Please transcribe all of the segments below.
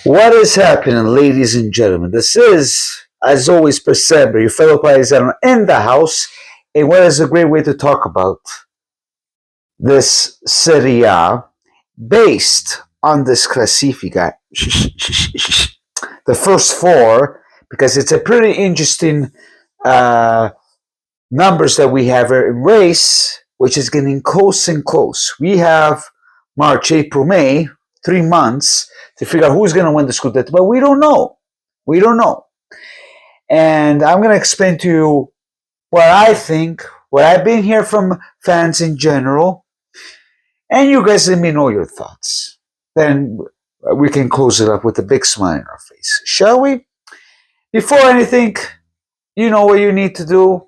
What is happening, ladies and gentlemen? This is, as always, per sempre, your fellow paisano in the house. And what is a great way to talk about this Serie A based on this classifica, the first four, because it's a pretty interesting numbers that we have in race, which is getting close and close. We have March, April, May, 3 months to figure out who's going to win the Scudetto, but we don't know. We don't know. And I'm going to explain to you what I think, what I've been hearing from fans in general, and you guys let me know your thoughts. Then we can close it up with a big smile on our face, shall we? Before anything, you know what you need to do.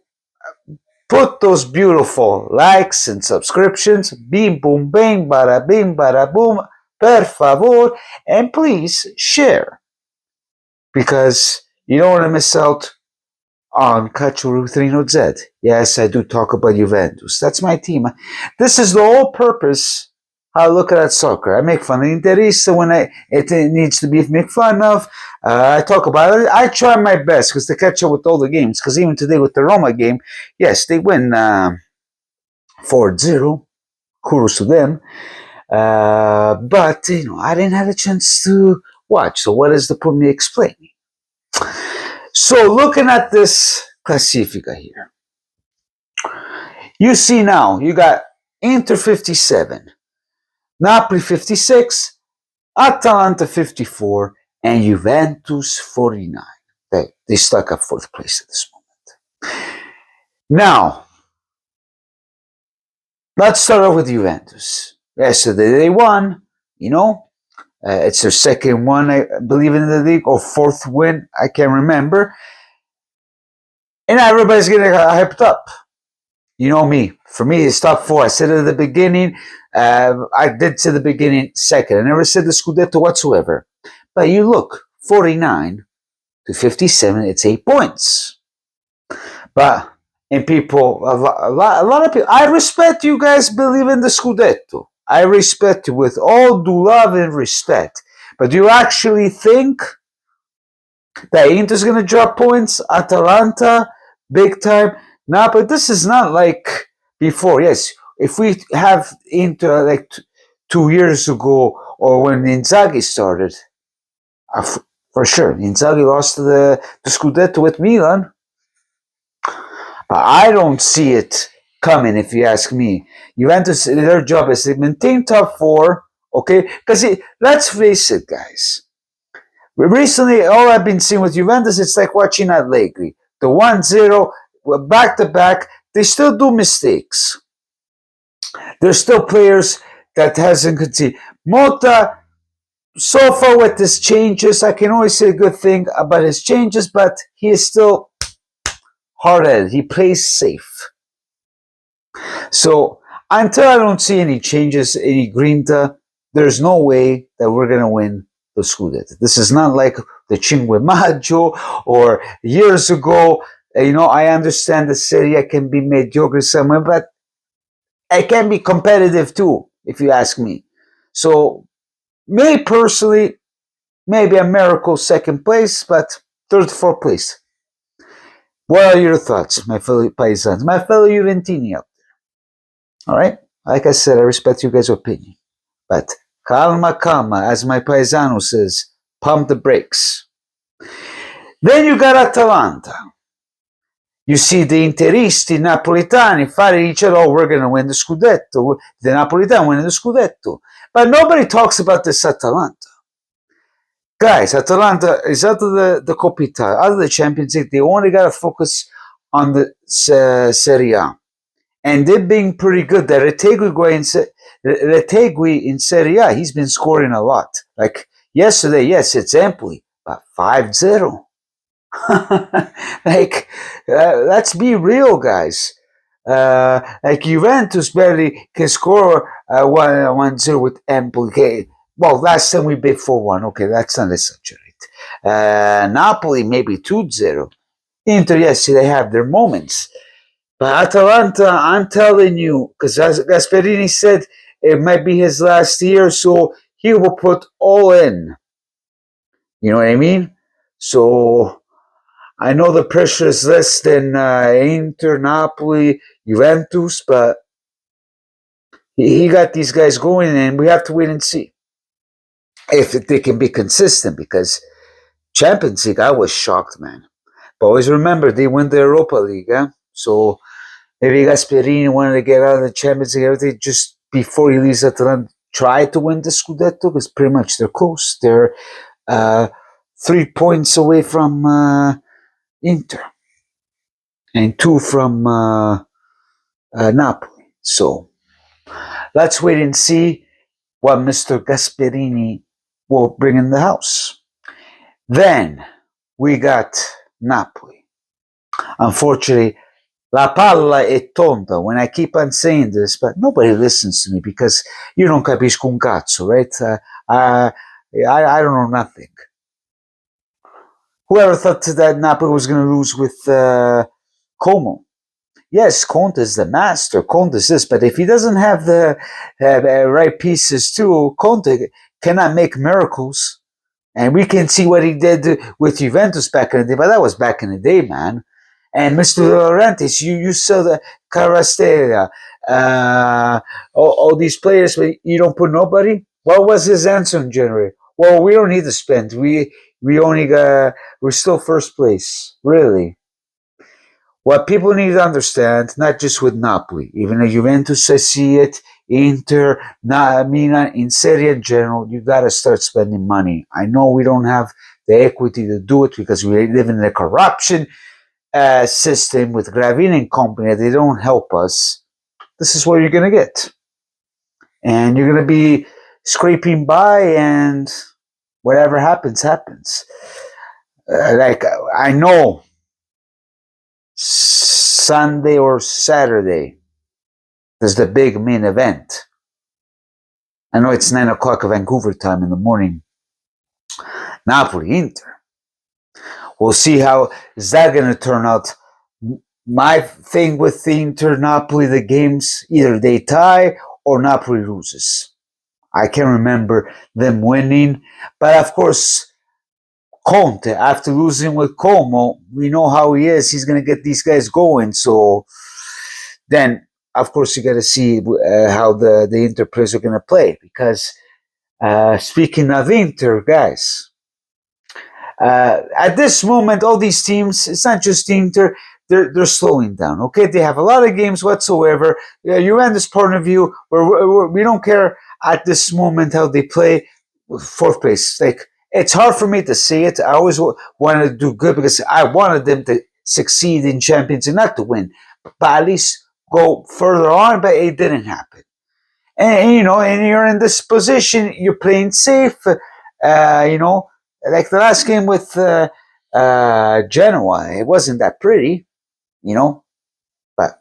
Put those beautiful likes and subscriptions. Bim, boom, bang, bada boom. Per favor, and please share, because you don't want to miss out on Calcio with Z. Yes, I do talk about Juventus. That's my team. This is the whole purpose how I look at soccer. I make fun of Interista when it needs to be made fun of. I talk about it. I try my best because to catch up with all the games. Because even today with the Roma game, yes, they win 4-0. Kudos to them. But, I didn't have a chance to watch. So what is the point of me explaining? So looking at this Classifica here, you see now, you got Inter 57, Napoli 56, Atalanta 54, and Juventus 49. They stuck up fourth place at this moment. Now, let's start off with Juventus. Yesterday they won, it's their second one, I believe, in the league, or fourth win, I can't remember. And everybody's getting hyped up. You know me. For me, it's top four. I said it at the beginning. I did say the beginning second. I never said the Scudetto whatsoever. But you look, 49 to 57, it's 8 points. And people, a lot of people, I respect you guys believe in the Scudetto. I respect you with all due love and respect. But do you actually think that Inter's going to drop points? Atalanta, big time? No, but this is not like before. Yes, if we have Inter like 2 years ago or when Inzaghi started, for sure, Inzaghi lost the Scudetto with Milan. But I don't see it coming, if you ask me. Juventus, their job is to maintain top four, okay? Because let's face it, guys. Recently, all I've been seeing with Juventus, it's like watching Allegri. The 1-0, back-to-back, they still do mistakes. There's still players that hasn't conceded. Mota, so far with his changes, I can always say a good thing about his changes, but he is still hard-headed. He plays safe. So until I don't see any changes, any grinta, there's no way that we're going to win the Scudetto. This is not like the Cinque Maggio or years ago. I understand the serie can be mediocre somewhere, but it can be competitive too, if you ask me. So, me personally, maybe a miracle second place, but third, fourth place. What are your thoughts, my fellow paisans, my fellow Juventini out there? All right? Like I said, I respect you guys' opinion. But calma, as my paisano says, pump the brakes. Then you got Atalanta. You see the Interisti, Napolitani fighting each other. Oh, we're going to win the Scudetto. The Napolitani winning the Scudetto. But nobody talks about this Atalanta. Guys, Atalanta is out of the Coppa Italia, out of the Champions League. They only got to focus on the Serie A. And they're being pretty good. The Retegui in Serie A, he's been scoring a lot. Like yesterday, yes, it's Empoli, but 5-0. Let's be real, guys. Like Juventus barely can score 1-0 with Empoli. Okay. Well, last time we beat 4-1. Okay, that's not exaggerate. Napoli, maybe 2-0. Inter, yes, they have their moments. But Atalanta, I'm telling you, because as Gasperini said, it might be his last year, so he will put all in You know what I mean? So I know the pressure is less than Inter, Napoli, Juventus, but he got these guys going, and we have to wait and see if they can be consistent, because Champions League, I was shocked, man. But always remember, they win the Europa League, eh? So maybe Gasperini wanted to get out of the Champions League, everything, just before he leaves Atalanta, try to win the Scudetto, because pretty much they're close. They're 3 points away from Inter and 2 from Napoli. So let's wait and see what Mr. Gasperini will bring in the house. Then we got Napoli. Unfortunately, la palla è tonta. When I keep on saying this, but nobody listens to me because you non capisco un cazzo, right? I don't know nothing. Whoever thought that Napoli was going to lose with Como? Yes, Conte is the master. Conte is this, but if he doesn't have the right pieces too, Conte cannot make miracles. And we can see what he did with Juventus back in the day, but that was back in the day, man. And Mr. Laurentiis, you saw the Carastella, all these players, but you don't put nobody. What was his answer in January? Well, we don't need to spend. We're still first place, really. What people need to understand, not just with Napoli, even at Juventus, I see it, Inter, Milan, in Serie in general, you got to start spending money. I know we don't have the equity to do it because we live in a corruption system with Gravina and company. They don't help us. This is what you're going to get. And you're going to be scraping by, and whatever happens, happens. I know Sunday or Saturday there's the big main event. I know it's 9 o'clock Vancouver time in the morning. Napoli, Inter. We'll see how is that going to turn out. My thing with the Inter Napoli, the games, either they tie or Napoli loses. I can't remember them winning. But of course, Conte, after losing with Como, we know how he is. He's going to get these guys going. So then, of course, you got to see how the Inter players are going to play. Because speaking of Inter, guys, at this moment, all these teams, it's not just Inter, they're slowing down. Okay, they have a lot of games whatsoever. Juventus point of view, we don't care at this moment how they play. Fourth place, like it's hard for me to say it. I always wanted to do good because I wanted them to succeed in Champions and not to win, but at least go further on. But it didn't happen. And you know, and you're in this position, you're playing safe. You know, like the last game with Genoa, it wasn't that pretty. You know, but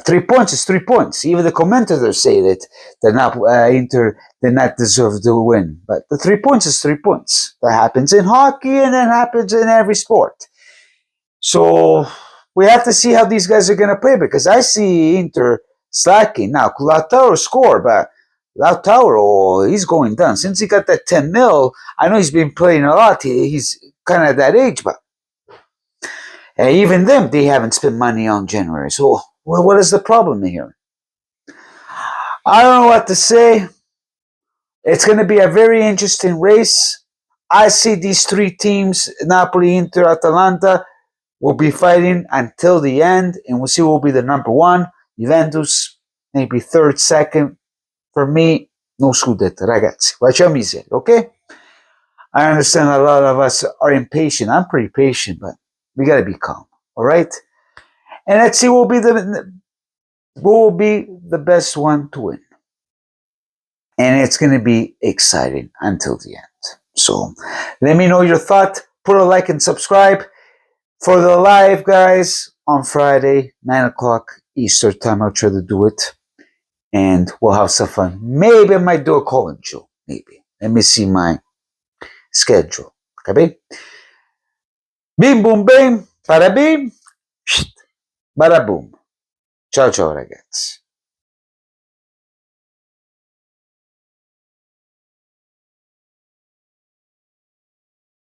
3 points is 3 points. Even the commentators say that they're not Inter did not deserve to win. But the 3 points is 3 points. That happens in hockey and it happens in every sport. So we have to see how these guys are going to play, because I see Inter slacking. Now, Lautaro scored, but Lautaro, he's going down. Since he got that 10 mil, I know he's been playing a lot. He's kind of that age, but even them, they haven't spent money on January. So what is the problem here? I don't know what to say. It's going to be a very interesting race. I see these three teams, Napoli, Inter, Atalanta, will be fighting until the end, and we'll see who will be the number one. Juventus, maybe third, second. For me, no scudetto, ragazzi. Facciamo miseria, okay? I understand a lot of us are impatient. I'm pretty patient, but we got to be calm, all right? And let's see who will be the best one to win. And it's going to be exciting until the end. So let me know your thought. Put a like and subscribe for the live, guys, on Friday, 9 o'clock Eastern time. I'll try to do it. And we'll have some fun. Maybe I might do a call-in show. Maybe. Let me see my schedule. Okay? Bim, boom, bim. Bada bim. Bada boom. Ciao, ciao, ragazzi.